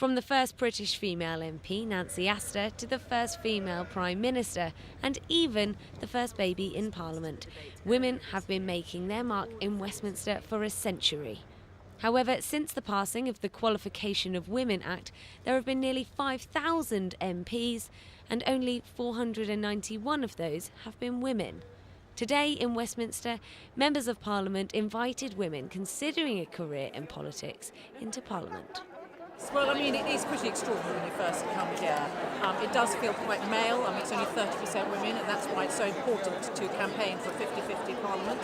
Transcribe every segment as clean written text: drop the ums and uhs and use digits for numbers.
From the first British female MP, Nancy Astor, to the first female Prime Minister, and even the first baby in Parliament, women have been making their mark in Westminster for a century. However, since the passing of the Qualification of Women Act, there have been nearly 5,000 MPs, and only 491 of those have been women. Today in Westminster, members of Parliament invited women considering a career in politics into Parliament. Well, I mean, it is pretty extraordinary when you first come here. It does feel quite male. I mean, it's only 30% women, and that's why it's so important to campaign for a 50-50 Parliament.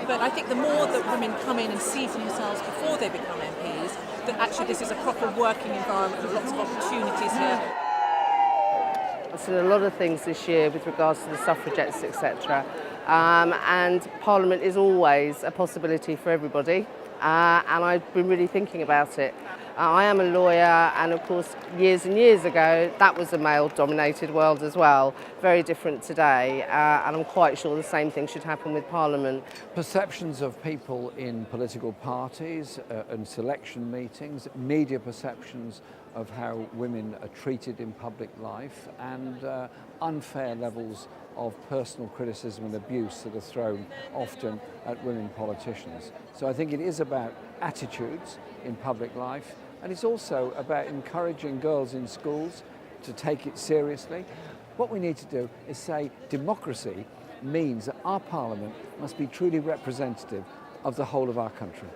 But I think the more that women come in and see for themselves before they become MPs, that actually this is a proper working environment with lots of opportunities here. I've seen a lot of things this year with regards to the suffragettes, etc. And Parliament is always a possibility for everybody, and I've been really thinking about it. I am a lawyer, and of course years and years ago that was a male-dominated world as well, very different today, and I'm quite sure the same thing should happen with Parliament. Perceptions of people in political parties and selection meetings, media perceptions of how women are treated in public life, and unfair levels of personal criticism and abuse that are thrown often at women politicians. So I think it is about attitudes in public life, and it's also about encouraging girls in schools to take it seriously. What we need to do is say democracy means that our Parliament must be truly representative of the whole of our country.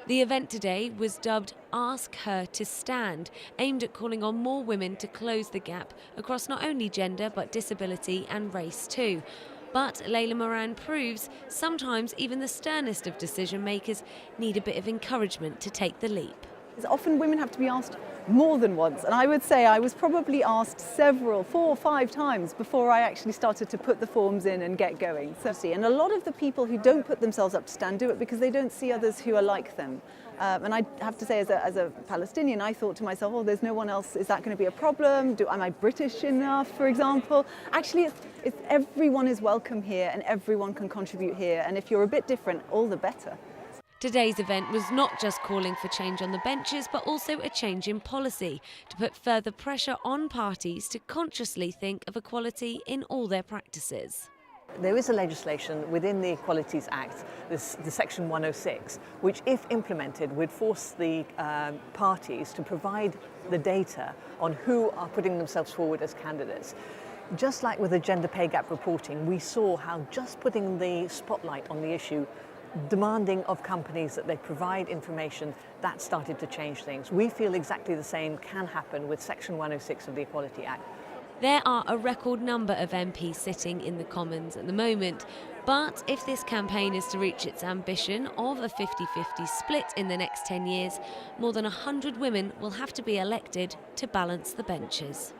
The event today was dubbed Ask Her to Stand, aimed at calling on more women to close the gap across not only gender but disability and race too. But Layla Moran proves sometimes even the sternest of decision makers need a bit of encouragement to take the leap. Often women have to be asked more than once, and I would say I was probably asked 4 or 5 times before I actually started to put the forms in and get going. And a lot of the people who don't put themselves up to stand do it because they don't see others who are like them. And I have to say, as a Palestinian, I thought to myself, oh, there's no one else, is that going to be a problem? Am I British enough, for example? Actually, everyone is welcome here and everyone can contribute here, and if you're a bit different, all the better. Today's event was not just calling for change on the benches, but also a change in policy to put further pressure on parties to consciously think of equality in all their practices. There is a legislation within the Equalities Act, the Section 106, which, if implemented, would force the parties to provide the data on who are putting themselves forward as candidates. Just like with the gender pay gap reporting, we saw how just putting the spotlight on the issue, demanding of companies that they provide information, that started to change things. We feel exactly the same can happen with Section 106 of the Equality Act. There are a record number of MPs sitting in the Commons at the moment, but if this campaign is to reach its ambition of a 50-50 split in the next 10 years, more than 100 women will have to be elected to balance the benches.